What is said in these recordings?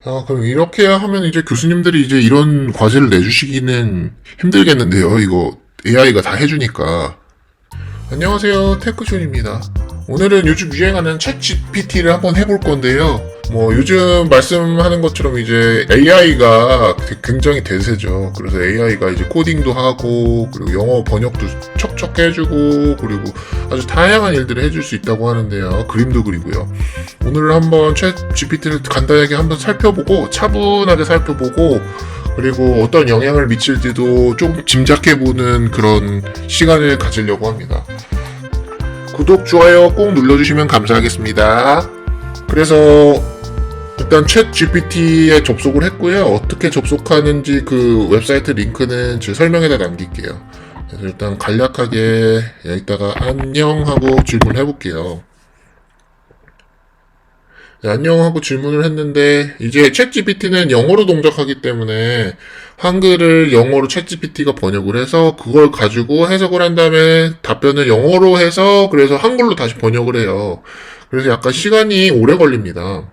그럼 이렇게 하면 이제 교수님들이 이제 이런 과제를 내주시기는 힘들겠는데요. 이거 AI가 다 해주니까. 안녕하세요. 테크존입니다. 오늘은 요즘 유행하는 챗 GPT를 한번 해볼 건데요. 뭐 요즘 말씀하는 것처럼 이제 AI가 굉장히 대세죠. 그래서 AI가 이제 코딩도 하고 그리고 영어 번역도 척척 해주고 그리고 아주 다양한 일들을 해줄 수 있다고 하는데요. 그림도 그리고요. 오늘 한번 챗 GPT를 간단하게 한번 살펴보고 차분하게 살펴보고 그리고 어떤 영향을 미칠지도 좀 짐작해보는 그런 시간을 가지려고 합니다. 구독, 좋아요 꼭 눌러주시면 감사하겠습니다. 그래서 일단 챗 GPT에 접속을 했고요. 어떻게 접속하는지 그 웹사이트 링크는 제 설명에다 남길게요. 그래서 일단 간략하게 여기다가 안녕하고 질문해볼게요. 네, 안녕하고 질문을 했는데 이제 챗GPT는 영어로 동작하기 때문에 한글을 영어로 챗GPT가 번역을 해서 그걸 가지고 해석을 한 다음에 답변을 영어로 해서 그래서 한글로 다시 번역을 해요. 그래서 약간 시간이 오래 걸립니다.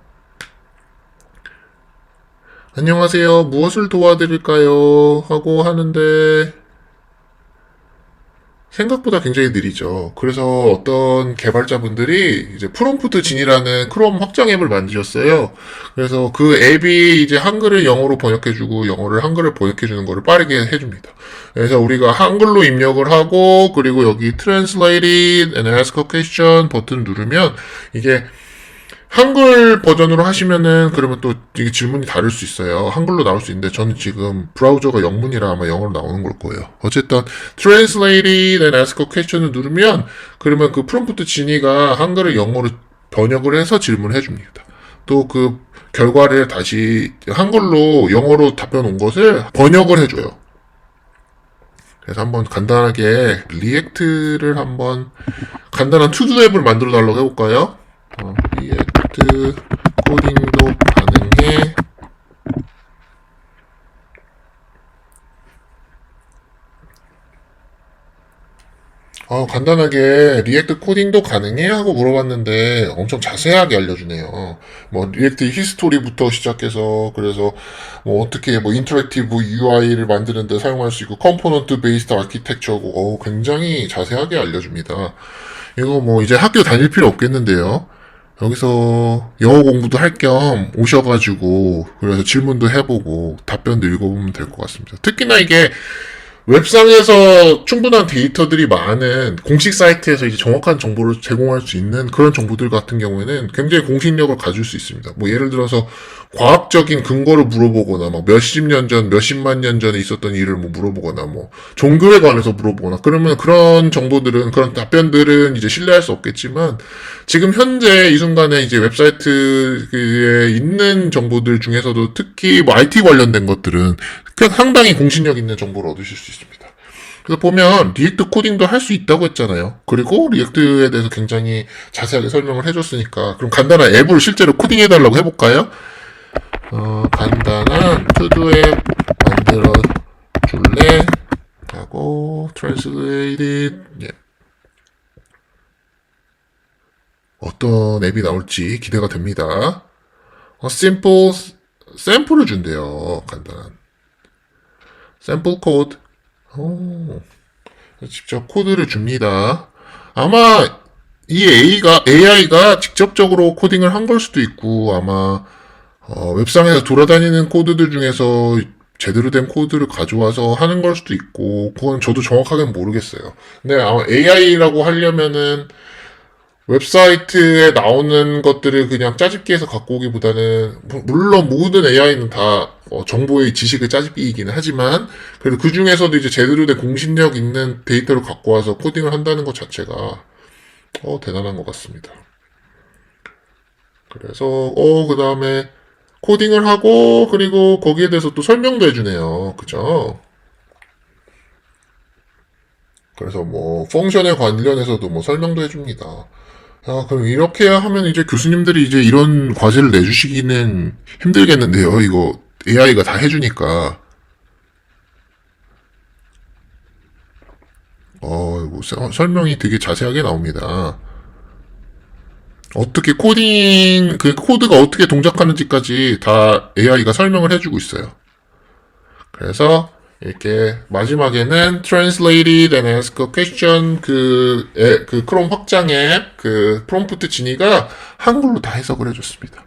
안녕하세요. 무엇을 도와드릴까요? 하고 하는데 생각보다 굉장히 느리죠. 그래서 어떤 개발자분들이 이제 프롬프트 진이라는 크롬 확장 앱을 만드셨어요. 그래서 그 앱이 이제 한글을 영어로 번역해주고 영어를 한글을 번역해주는 거를 빠르게 해줍니다. 그래서 우리가 한글로 입력을 하고 그리고 여기 Translate and Ask a Question 버튼 누르면 이게 한글 버전으로 하시면은 그러면 또 이게 질문이 다를 수 있어요. 한글로 나올 수 있는데 저는 지금 브라우저가 영문이라 아마 영어로 나오는 걸 거예요. 어쨌든 Translate and Ask a Question을 누르면 그러면 그 프롬프트 지니가 한글을 영어로 번역을 해서 질문을 해줍니다. 또 그 결과를 다시 한글로 영어로 답변 온 것을 번역을 해줘요. 그래서 한번 간단하게 리액트를 한번 간단한 투두 앱을 만들어 달라고 해볼까요? 리액트 코딩도 가능해. 간단하게 리액트 코딩도 가능해? 하고 물어봤는데 엄청 자세하게 알려주네요. 뭐 리액트 히스토리부터 시작해서 그래서 뭐 어떻게 뭐 인터랙티브 UI를 만드는데 사용할 수 있고 컴포넌트 베이스드 아키텍처고 굉장히 자세하게 알려줍니다. 이거 뭐 이제 학교 다닐 필요 없겠는데요. 여기서 영어 공부도 할 겸 오셔가지고 그래서 질문도 해보고 답변도 읽어보면 될 것 같습니다. 특히나 이게 웹상에서 충분한 데이터들이 많은 공식 사이트에서 이제 정확한 정보를 제공할 수 있는 그런 정보들 같은 경우에는 굉장히 공신력을 가질 수 있습니다. 뭐 예를 들어서 과학적인 근거를 물어보거나 뭐 몇십 년 전, 몇십만 년 전에 있었던 일을 뭐 물어보거나 뭐 종교에 관해서 물어보거나 그러면 그런 정보들은 그런 답변들은 이제 신뢰할 수 없겠지만 지금 현재 이 순간에 이제 웹사이트에 있는 정보들 중에서도 특히 뭐 IT 관련된 것들은 상당히 공신력 있는 정보를 얻으실 수 있습니다. 그래서 보면 리액트 코딩도 할 수 있다고 했잖아요. 그리고 리액트에 대해서 굉장히 자세하게 설명을 해줬으니까 그럼 간단한 앱을 실제로 코딩해달라고 해볼까요? 간단한 투두 앱 만들어 줄래? 하고 translate 예. 어떤 앱이 나올지 기대가 됩니다. simple 샘플을 준대요. 간단한 샘플 코드. 직접 코드를 줍니다. 아마 이 AI가 직접적으로 코딩을 한 걸 수도 있고 아마 웹상에서 돌아다니는 코드들 중에서 제대로 된 코드를 가져와서 하는 걸 수도 있고 그건 저도 정확하게는 모르겠어요. 근데 아마 AI라고 하려면은 웹사이트에 나오는 것들을 그냥 짜집기 해서 갖고 오기보다는 물론 모든 AI는 다 정보의 지식을 짜집기이기는 하지만 그래도 그 중에서도 이제 제대로 된 공신력 있는 데이터를 갖고 와서 코딩을 한다는 것 자체가 대단한 것 같습니다. 그래서 그 다음에 코딩을 하고 그리고 거기에 대해서 또 설명도 해주네요. 그죠? 그래서 뭐 펑션에 관련해서도 뭐 설명도 해줍니다. 그럼 이렇게 하면 이제 교수님들이 이제 이런 과제를 내주시기는 힘들겠는데요. 이거 AI가 다 해주니까. 이거 설명이 되게 자세하게 나옵니다. 어떻게 코딩, 그 코드가 어떻게 동작하는지까지 다 AI가 설명을 해주고 있어요. 그래서 이렇게 마지막에는 translated and ask a question 그 크롬 확장 앱 그 프롬프트 진이가 한글로 다 해석을 해줬습니다.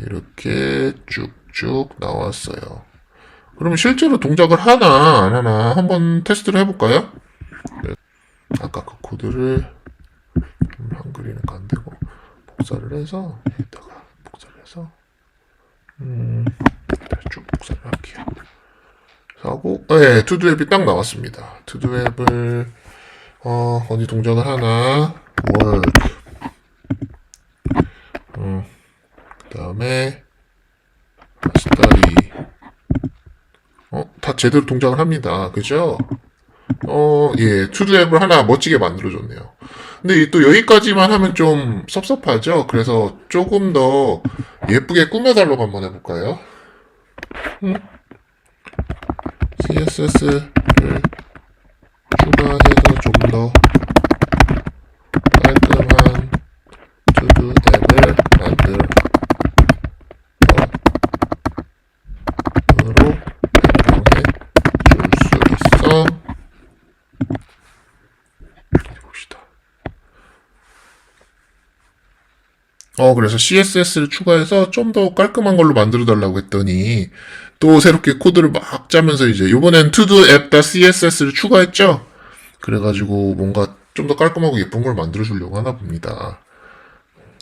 이렇게 쭉쭉 나왔어요. 그러면 실제로 동작을 하나 안 하나 한번 테스트를 해볼까요? 아까 그 코드를 좀 한글이니까 안 되고 복사를 해서 여기다가 복사를 해서 쭉 복사를 할게요. 하고 네, 투두 앱이 딱 나왔습니다. 투두 앱을 어디 동작을 하나 월드 그 다음에 스타디 다 제대로 동작을 합니다. 그죠? 예, 투두 앱을 하나 멋지게 만들어줬네요. 근데 또 여기까지만 하면 좀 섭섭하죠? 그래서 조금 더 예쁘게 꾸며달라고 한번 해볼까요? CSS를 추가해서 좀 더 깔끔한 투두 앱을 만들어 으로 변경해 줄 수 있어. 봅시다. 그래서 CSS를 추가해서 좀 더 깔끔한 걸로 만들어 달라고 했더니 또 새롭게 코드를 막 짜면서 이제 요번엔 todoapp.css를 추가했죠. 그래가지고 뭔가 좀 더 깔끔하고 예쁜 걸 만들어 주려고 하나 봅니다.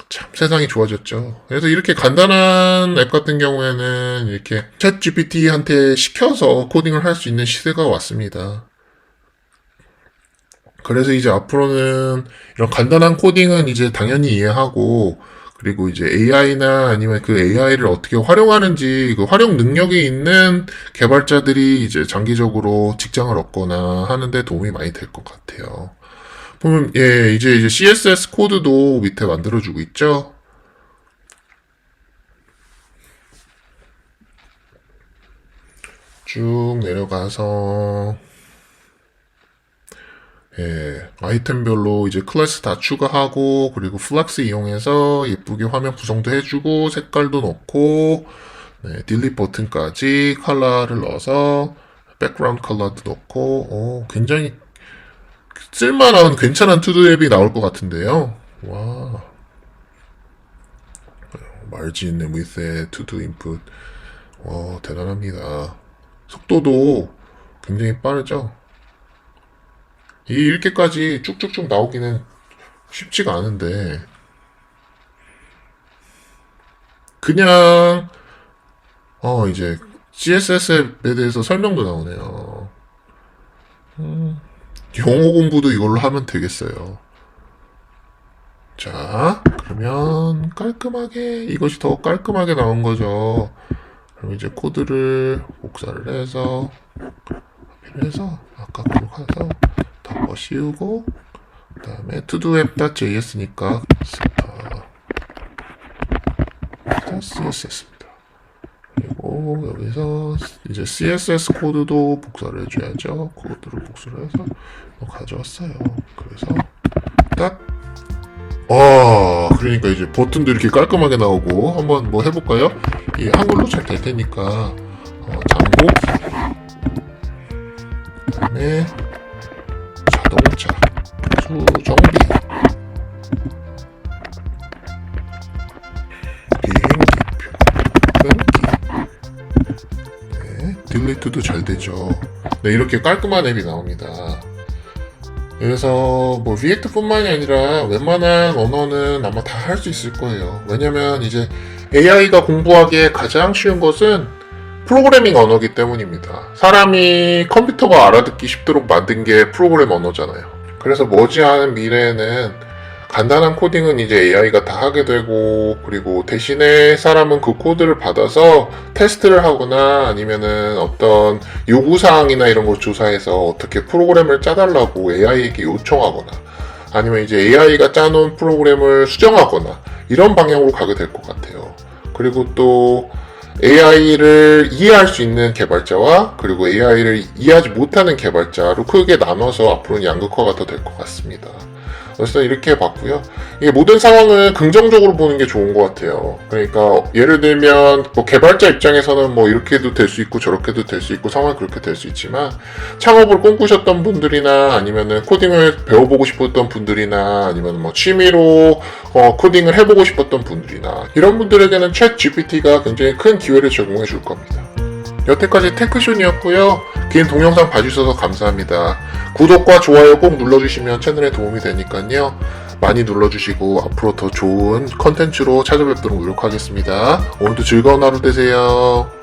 참 세상이 좋아졌죠. 그래서 이렇게 간단한 앱 같은 경우에는 이렇게 챗 GPT한테 시켜서 코딩을 할 수 있는 시대가 왔습니다. 그래서 이제 앞으로는 이런 간단한 코딩은 이제 당연히 이해하고 그리고 이제 AI나 아니면 그 AI를 어떻게 활용하는지 그 활용 능력이 있는 개발자들이 이제 장기적으로 직장을 얻거나 하는데 도움이 많이 될 것 같아요. 보면 예, 이제 CSS 코드도 밑에 만들어주고 있죠. 쭉 내려가서 예, 아이템별로 이제 클래스 다 추가하고 그리고 플렉스 이용해서 예쁘게 화면 구성도 해주고 색깔도 넣고 네, 딜릿 버튼까지 컬러를 넣어서 백그라운드 컬러도 넣고 굉장히 쓸만한 괜찮은 투두 앱이 나올 것 같은데요. 와, 마진 위드의 투두 인풋 와 대단합니다. 속도도 굉장히 빠르죠. 이렇게까지 쭉쭉쭉 나오기는 쉽지가 않은데 그냥 이제 CSS에 대해서 설명도 나오네요. 영어 공부도 이걸로 하면 되겠어요. 자, 그러면 깔끔하게 이것이 더 깔끔하게 나온 거죠. 그럼 이제 코드를 복사를 해서 필요해서 아까 그로 가서 덮어 씌우고 그 다음에 todoapp.js니까 CSS입니다. 그리고 여기서 이제 CSS 코드도 복사를 해줘야죠. 코드를 복사를 해서 가져왔어요. 그래서 딱 그러니까 이제 버튼도 이렇게 깔끔하게 나오고 한번 뭐 해볼까요? 이 한글로 잘 될 테니까 장고 그다음에 자동차 수정비 비행기표 끊기 네, 딜리트도 잘 되죠. 네, 이렇게 깔끔한 앱이 나옵니다. 그래서 뭐 리액트뿐만이 아니라 웬만한 언어는 아마 다 할 수 있을 거예요. 왜냐면 이제 AI가 공부하기에 가장 쉬운 것은 프로그래밍 언어이기 때문입니다. 사람이 컴퓨터가 알아듣기 쉽도록 만든 게 프로그램 언어잖아요. 그래서 머지않은 미래에는 간단한 코딩은 이제 AI가 다 하게 되고 그리고 대신에 사람은 그 코드를 받아서 테스트를 하거나 아니면은 어떤 요구사항이나 이런 걸 조사해서 어떻게 프로그램을 짜달라고 AI에게 요청하거나 아니면 이제 AI가 짜놓은 프로그램을 수정하거나 이런 방향으로 가게 될 것 같아요. 그리고 또 AI를 이해할 수 있는 개발자와 그리고 AI를 이해하지 못하는 개발자로 크게 나눠서 앞으로는 양극화가 더 될 것 같습니다. 그래서 이렇게 봤고요. 이게 모든 상황을 긍정적으로 보는 게 좋은 것 같아요. 그러니까 예를 들면 뭐 개발자 입장에서는 뭐 이렇게도 될 수 있고 저렇게도 될 수 있고 상황이 그렇게 될 수 있지만 창업을 꿈꾸셨던 분들이나 아니면은 코딩을 배워보고 싶었던 분들이나 아니면 뭐 취미로 코딩을 해보고 싶었던 분들이나 이런 분들에게는 챗 GPT가 굉장히 큰 기회를 제공해 줄 겁니다. 여태까지 테크쇼니였고요. 긴 동영상 봐주셔서 감사합니다. 구독과 좋아요 꼭 눌러주시면 채널에 도움이 되니까요. 많이 눌러주시고 앞으로 더 좋은 컨텐츠로 찾아뵙도록 노력하겠습니다. 오늘도 즐거운 하루 되세요.